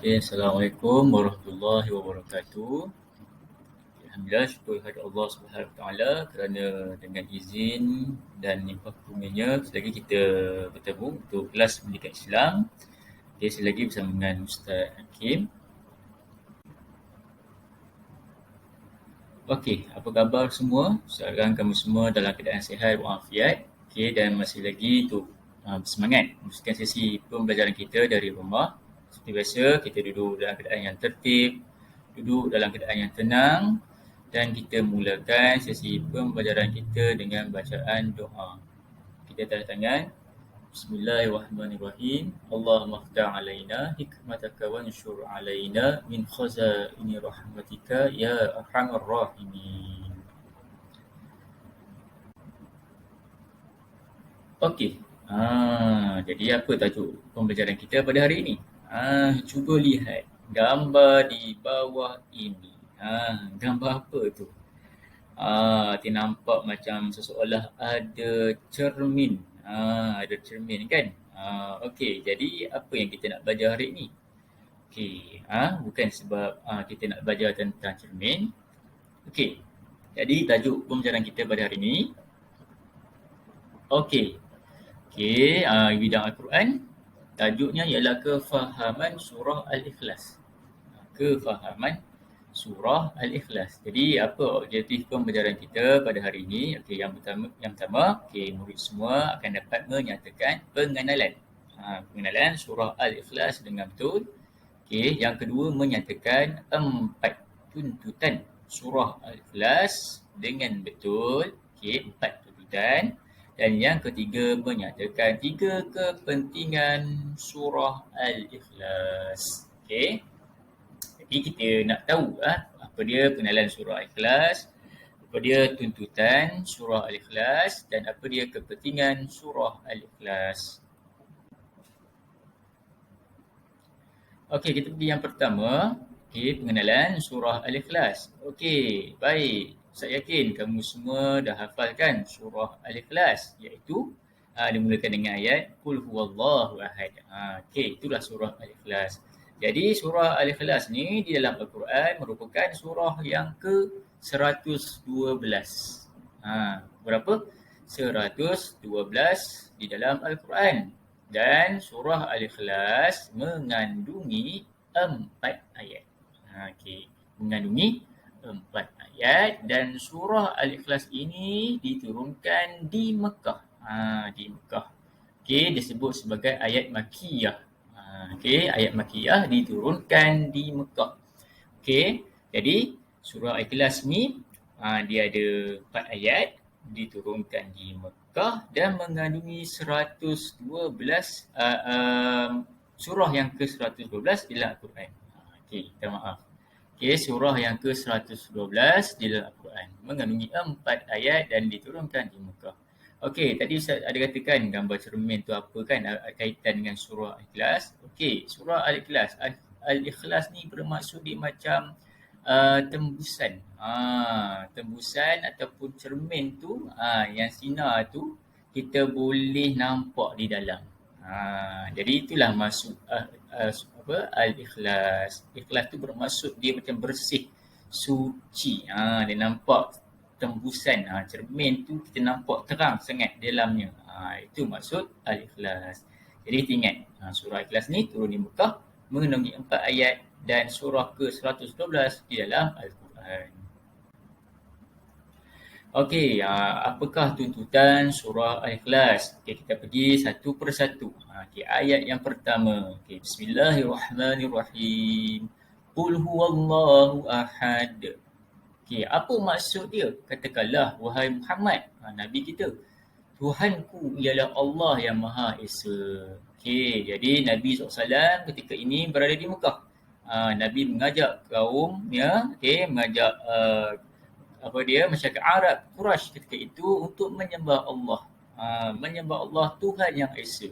Okay, Assalamualaikum warahmatullahi wabarakatuh. Alhamdulillah, syukur kepada Allah Subhanahu Wa Taala kerana dengan izin dan limpah kurnianya selagi kita bertemu untuk kelas pendidikan Islam. Okay, selagi bersama dengan Ustaz Hakim. Okey, apa khabar semua? Sekarang kamu semua dalam keadaan sihat walafiat. Okey, dan masih lagi untuk bersemangat meneruskan sesi pembelajaran kita dari rumah. Seperti biasa, kita duduk dalam keadaan yang tertib, duduk dalam keadaan yang tenang dan kita mulakan sesi pembelajaran kita dengan bacaan doa. Kita tanda tangan. Bismillahirrahmanirrahim. Allahumma ftah alaina hikmataka wa anshur alaina min khazaini rahmatika ya arhamar rahimin. Okey. Jadi apa tajuk pembelajaran kita pada hari ini? Cuba lihat gambar di bawah ini. Gambar apa tu? Dia nampak macam seseolah ada cermin. Ada cermin kan? Okey, jadi apa yang kita nak belajar hari ini? Okey, bukan sebab kita nak belajar tentang cermin. Okey, jadi tajuk pembelajaran kita pada hari ini. Okey, bidang Al-Quran. Tajuknya ialah kefahaman surah Al-Ikhlas. Kefahaman surah Al-Ikhlas. Jadi apa objektif pembelajaran kita pada hari ini? Okey, yang pertama, murid semua akan dapat menyatakan pengenalan. Pengenalan surah Al-Ikhlas dengan betul. Okey, yang kedua menyatakan 4 tuntutan surah Al-Ikhlas dengan betul. Okey, 4 tuntutan. Dan yang ketiga menyatakan 3 kepentingan surah Al-Ikhlas. Okey. Jadi kita nak tahu apa dia pengenalan surah Al-Ikhlas, apa dia tuntutan surah Al-Ikhlas dan apa dia kepentingan surah Al-Ikhlas. Okey, kita pergi yang pertama. Okey, pengenalan surah Al-Ikhlas. Okey, baik. Saya yakin kamu semua dah hafalkan surah Al-Ikhlas, iaitu dimulakan dengan ayat Qul huwallahu ahad. Okey, itulah surah Al-Ikhlas. Jadi surah Al-Ikhlas ni di dalam Al-Quran merupakan surah yang ke-112. Berapa? 112 di dalam Al-Quran. Dan surah Al-Ikhlas mengandungi 4 ayat. Mengandungi 4 ayat dan surah Al-Ikhlas ini diturunkan di Mekah. Di Mekah. Disebut sebagai ayat Makkiyah. Ayat Makkiyah diturunkan di Mekah. Jadi surah Al-Ikhlas ni dia ada 4 ayat diturunkan di Mekah dan mengandungi 112 surah yang ke-112 dalam Al-Quran. Minta maaf. Surah yang ke-112 di dalam Al-Quran mengandungi 4 ayat dan diturunkan di Mekah. Tadi Ustaz ada katakan gambar cermin tu apa kan kaitan dengan surah Al-Ikhlas. Surah Al-Ikhlas. Al-Ikhlas ni bermaksud dia macam tembusan. Tembusan ataupun cermin tu yang sinar tu kita boleh nampak di dalam. Jadi itulah maksud Al-Ikhlas. Ikhlas tu bermaksud dia macam bersih, suci. Dia nampak tembusan cermin tu kita nampak terang sangat dalamnya. Itu maksud Al-Ikhlas. Jadi kita ingat surah Al-Ikhlas ni turun di Mekah mengandungi 4 ayat dan surah ke-112 di dalam Al-Quran. Apakah tuntutan surah Al-Ikhlas? Kita pergi satu persatu. Ayat yang pertama. Bismillahirrahmanirrahim. Qul huwallahu ahad. Apa maksud dia? Katakanlah, wahai Muhammad, Nabi kita, Tuhanku ialah Allah yang Maha Esa. Jadi Nabi SAW ketika ini berada di Mekah. Nabi mengajak kaumnya, mengajak masyarakat Arab, Quraisy ketika itu untuk menyembah Allah. Menyembah Allah Tuhan yang Esa.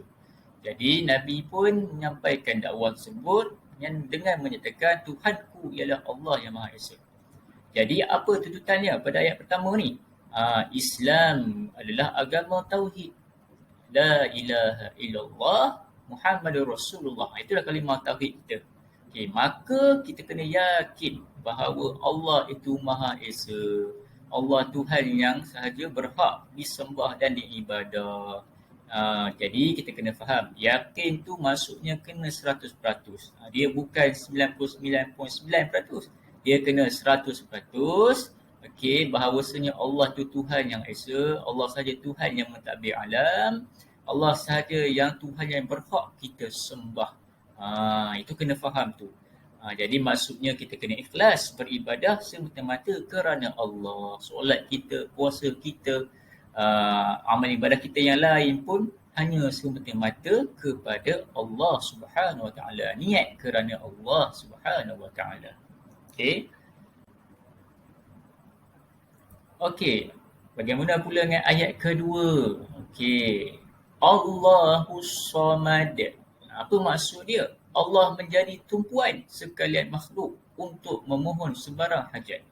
Jadi Nabi pun menyampaikan dakwah tersebut dengan menyatakan Tuhanku ialah Allah yang Maha Esa. Jadi apa tuntutannya pada ayat pertama ni? Islam adalah agama tauhid. La ilaha illallah Muhammadur Rasulullah. Itulah kalimah tauhid kita. Okey, maka kita kena yakin bahawa Allah itu Maha Esa. Allah Tuhan yang sahaja berhak disembah dan diibadah. Jadi kita kena faham, yakin tu maksudnya kena 100%. Dia bukan 99.9%. Dia kena 100%. Okey, bahawasanya Allah tu Tuhan yang Esa, Allah sahaja Tuhan yang mentadbir alam, Allah sahaja yang Tuhan yang berhak kita sembah. Itu kena faham tu. Jadi maksudnya kita kena ikhlas beribadah semata-mata kerana Allah. Solat kita, puasa kita, amal ibadah kita yang lain pun hanya semata-mata kepada Allah Subhanahu Wa Taala. Niat kerana Allah Subhanahu Wa Taala. Okey. Okey. Bagaimana pula dengan ayat kedua? Okey. Allahus Samad. Apa maksud dia? Allah menjadi tumpuan sekalian makhluk untuk memohon sebarang hajat.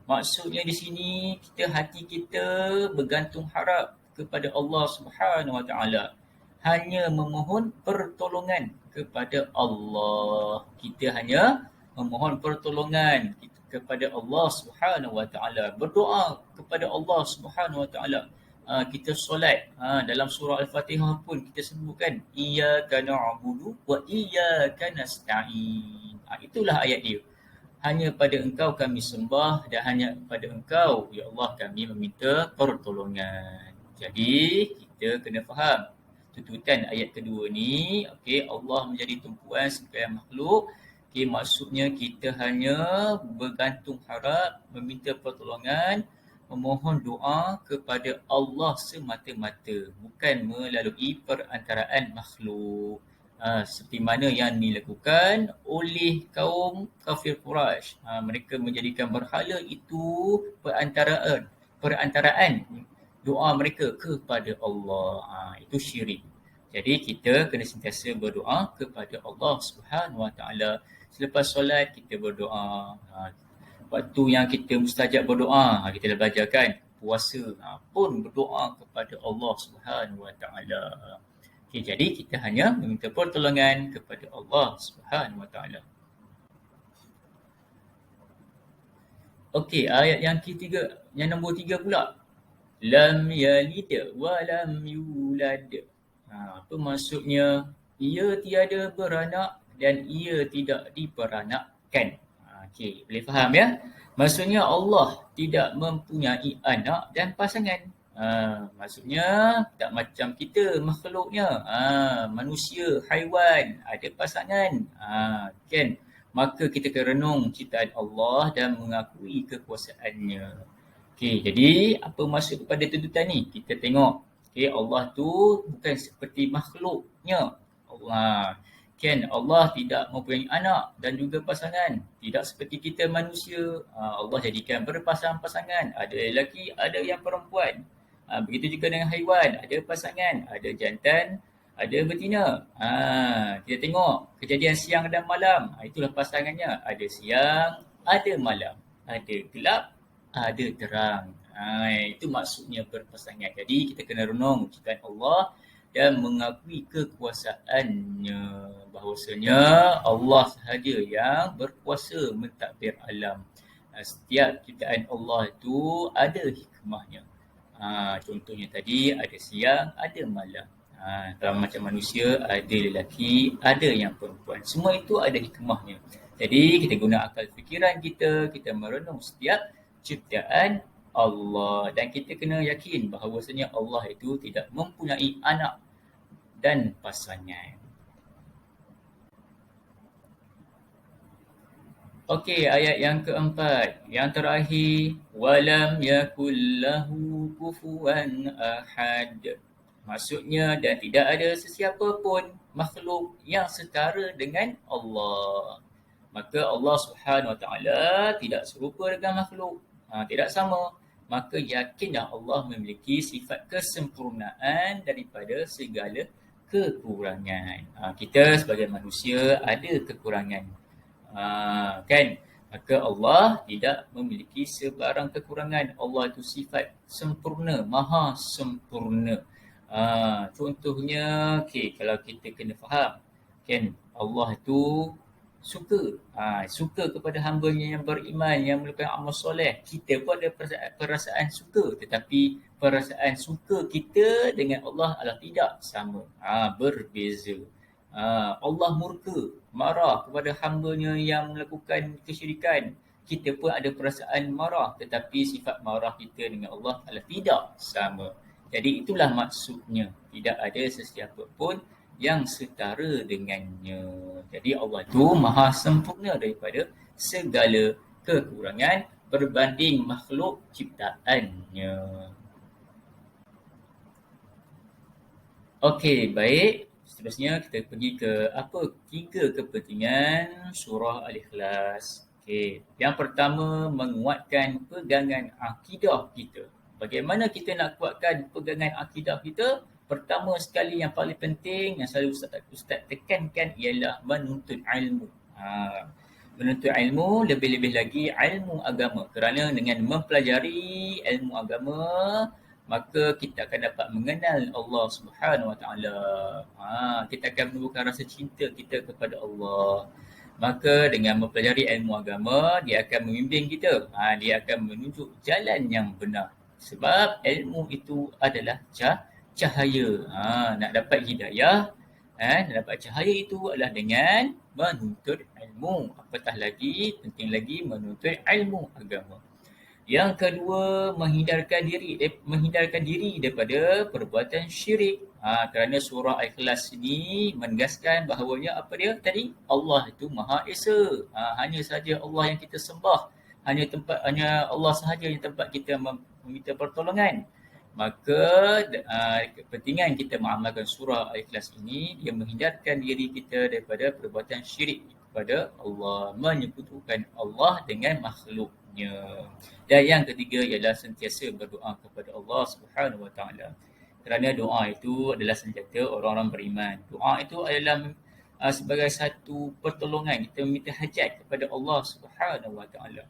Maksudnya di sini hati kita bergantung harap kepada Allah Subhanahu Wa Taala. Hanya memohon pertolongan kepada Allah. Kita hanya memohon pertolongan kepada Allah Subhanahu Wa Taala. Berdoa kepada Allah Subhanahu Wa Taala. Kita solat, dalam surah Al-Fatihah pun kita sebutkan iyyaka na'budu wa iyyaka nasta'in. Itulah ayat dia. Hanya pada Engkau kami sembah dan hanya pada Engkau ya Allah kami meminta pertolongan. Jadi kita kena faham tuntutan ayat kedua ni. Okey, Allah menjadi tumpuan sekalian makhluk. Okey, maksudnya kita hanya bergantung harap, meminta pertolongan, memohon doa kepada Allah semata-mata, bukan melalui perantaraan makhluk. Seperti mana yang dilakukan oleh kaum kafir Quraisy. Mereka menjadikan berhala itu perantaraan doa mereka kepada Allah. Itu syirik. Jadi kita kena sentiasa berdoa kepada Allah Subhanahu Wa Taala. Selepas solat kita berdoa. Waktu yang kita mustajab berdoa, kita dah belajar kan, puasa pun berdoa kepada Allah Subhanahu Wa Taala. Okay, jadi kita hanya meminta pertolongan kepada Allah Subhanahu Wa Taala. Okey, ayat yang ketiga, yang nombor 3 pula. Lam yalid wa lam yulad. Apa maksudnya? Ia tiada beranak dan ia tidak diperanakkan. Okey, boleh faham ya? Maksudnya Allah tidak mempunyai anak dan pasangan. Maksudnya tak macam kita makhluknya. Manusia, haiwan, ada pasangan. Kan? Maka kita kena renung ciptaan Allah dan mengakui kekuasaannya. Okey, jadi apa maksud kepada tuntutan ni? Kita tengok. Okey, Allah tu bukan seperti makhluknya. Allah tidak mempunyai anak dan juga pasangan. Tidak seperti kita manusia. Allah jadikan berpasang-pasangan. Ada lelaki, ada yang perempuan. Begitu juga dengan haiwan. Ada pasangan, ada jantan, ada betina. Kita tengok kejadian siang dan malam. Itulah pasangannya. Ada siang, ada malam. Ada gelap, ada terang. Itu maksudnya berpasangan. Jadi kita kena renung ciptaan Allah dan mengakui kekuasaannya, bahawasanya Allah sahaja yang berkuasa mentadbir alam. Setiap ciptaan Allah itu ada hikmahnya. Contohnya tadi ada siang, ada malam. Kalau macam manusia, ada lelaki, ada yang perempuan. Semua itu ada hikmahnya. Jadi kita guna akal fikiran kita merenung setiap ciptaan Allah. Dan kita kena yakin bahawasanya Allah itu tidak mempunyai anak dan pasangan. Okey, ayat yang keempat. Yang terakhir. Walam yakul lahu kufuwan ahad. Maksudnya, dan tidak ada sesiapa pun makhluk yang setara dengan Allah. Maka Allah Subhanahu Wa Taala tidak serupa dengan makhluk. Tidak sama. Maka yakinlah Allah memiliki sifat kesempurnaan daripada segala kekurangan. Kita sebagai manusia ada kekurangan. Kan? Maka Allah tidak memiliki sebarang kekurangan. Allah itu sifat sempurna, maha sempurna. Contohnya, kalau kita kena faham, kan, Allah itu suka kepada hamba-Nya yang beriman, yang melakukan amal soleh. Kita pun ada perasaan suka, tetapi perasaan suka kita dengan Allah adalah tidak sama. Berbeza. Allah murka, marah kepada hamba-Nya yang melakukan kesyirikan. Kita pun ada perasaan marah, tetapi sifat marah kita dengan Allah adalah tidak sama. Jadi itulah maksudnya. Tidak ada sesiapa pun yang setara dengannya. Jadi Allah itu maha sempurna daripada segala kekurangan berbanding makhluk ciptaannya. Okey, baik. Seterusnya kita pergi ke apa? 3 kepentingan surah Al-Ikhlas. Okey, yang pertama menguatkan pegangan akidah kita. Bagaimana kita nak kuatkan pegangan akidah kita? Pertama sekali yang paling penting yang selalu Ustaz tekankan ialah menuntut ilmu. Menuntut ilmu, lebih-lebih lagi ilmu agama. Kerana dengan mempelajari ilmu agama, maka kita akan dapat mengenal Allah Subhanahu Wa Taala. Kita akan menumbuhkan rasa cinta kita kepada Allah. Maka dengan mempelajari ilmu agama, dia akan membimbing kita. Dia akan menunjuk jalan yang benar. Sebab ilmu itu adalah cahaya. Nak dapat hidayah, nak dapat cahaya itu adalah dengan menuntut ilmu. Apatah lagi, penting lagi menuntut ilmu agama. Yang kedua, menghindarkan diri daripada perbuatan syirik. Kerana surah Al-Ikhlas ini menegaskan bahawanya apa dia tadi? Allah itu Maha Esa. Hanya saja Allah yang kita sembah. Hanya Allah sahaja yang tempat kita meminta pertolongan. Maka kepentingan kita mengamalkan surah Al-Ikhlas ini, dia menghindarkan diri kita daripada perbuatan syirik kepada Allah, menyekutukan Allah dengan makhluknya. Dan yang ketiga ialah sentiasa berdoa kepada Allah Subhanahu Wa Taala. Kerana doa itu adalah senjata orang-orang beriman. Doa itu adalah sebagai satu pertolongan. Kita meminta hajat kepada Allah Subhanahu Wa Taala.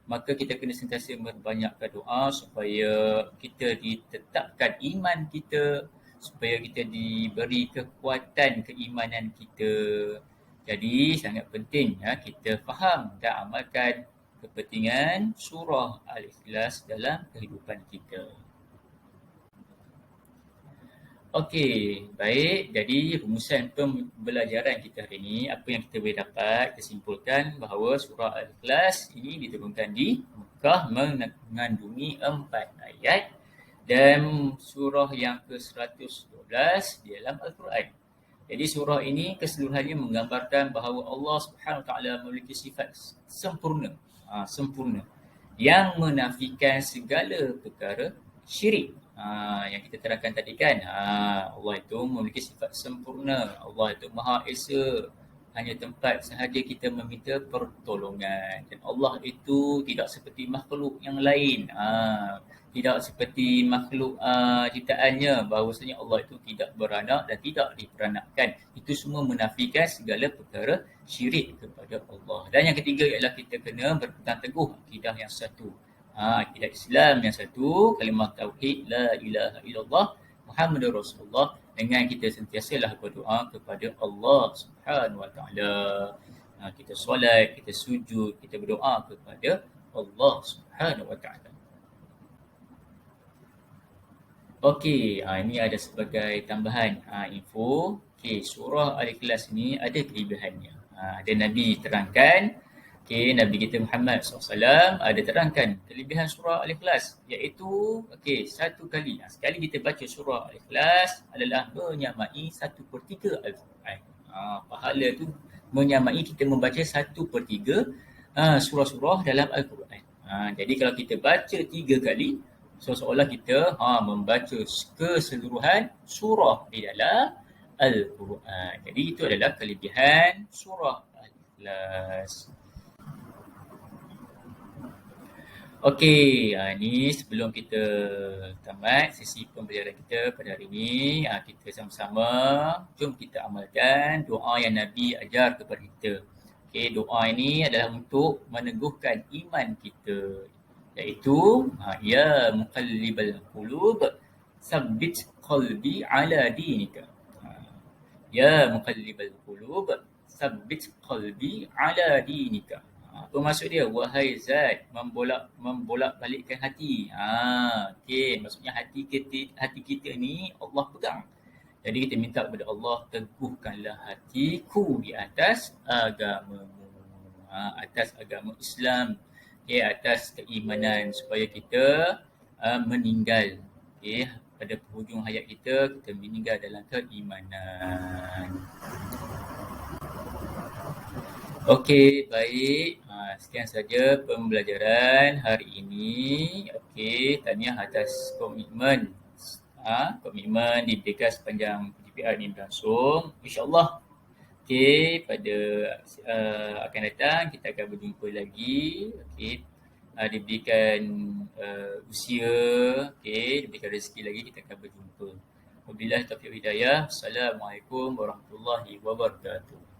Maka kita kena sentiasa membanyakkan doa supaya kita ditetapkan iman kita, supaya kita diberi kekuatan keimanan kita. Jadi sangat penting kita faham dan amalkan kepentingan surah Al-Ikhlas dalam kehidupan kita. Okey, baik. Jadi rumusan pembelajaran kita hari ini, apa yang kita boleh dapat, kita simpulkan bahawa surah Al-Ikhlas ini diturunkan di Mekah mengandungi 4 ayat dan surah yang ke-112 di dalam Al-Quran. Jadi surah ini keseluruhannya menggambarkan bahawa Allah Subhanahu Wa Taala memiliki sifat sempurna, sempurna yang menafikan segala perkara syirik. Yang kita terangkan tadi kan, Allah itu memiliki sifat sempurna. Allah itu Maha Esa. Hanya tempat sahaja kita meminta pertolongan. Dan Allah itu tidak seperti makhluk yang lain. Tidak seperti makhluk ciptaannya, bahawasanya Allah itu tidak beranak dan tidak diperanakkan. Itu semua menafikan segala perkara syirik kepada Allah. Dan yang ketiga ialah kita kena berpegang teguh akidah yang satu. Akidah Islam yang satu, kalimah tauhid la ilaha illallah Muhammadur Rasulullah, dengan kita sentiasalah berdoa kepada Allah Subhanahu Wa Taala. Kita solat, kita sujud, kita berdoa kepada Allah Subhanahu Wa Taala. Okey, ini ada sebagai tambahan info. Okey, surah Al-Ikhlas ni ada kelebihannya. Ada Nabi terangkan. Nabi kita Muhammad SAW ada terangkan kelebihan surah Al-Ikhlas, iaitu satu kali. Sekali kita baca surah Al-Ikhlas adalah menyamai 1/3 Al-Quran. Pahala tu menyamai kita membaca 1/3 surah-surah dalam Al-Quran. Jadi kalau kita baca 3 kali, seolah-olah kita membaca keseluruhan surah di dalam Al-Quran. Jadi itu adalah kelebihan surah Al-Ikhlas. Okey, ni sebelum kita tamat sesi pembelajaran kita pada hari ini, kita sama-sama jom kita amalkan doa yang Nabi ajar kepada kita. Doa ini adalah untuk meneguhkan iman kita, iaitu ya muqallibal qulub sabbit qalbi ala dinika. Ya muqallibal qulub Sabbit qalbi ala dinika. Apa maksud dia? Wahai Zat, membolak-balikkan hati. Okey, maksudnya hati kita ni Allah pegang. Jadi kita minta kepada Allah, teguhkanlah hatiku di atas agamamu. Atas agama Islam. Okey, atas keimanan supaya kita meninggal. Okey, pada penghujung hayat kita meninggal dalam keimanan. Okey, baik. Sekian saja pembelajaran hari ini. Okey, tahniah atas komitmen. Komitmen diberikan sepanjang PGPR ini berlangsung. InsyaAllah, okey, pada akan datang kita akan berjumpa lagi. Okey, diberikan usia, okey, diberikan rezeki lagi, kita akan berjumpa. Wabillahi taufiq hidayah. Assalamualaikum warahmatullahi wabarakatuh.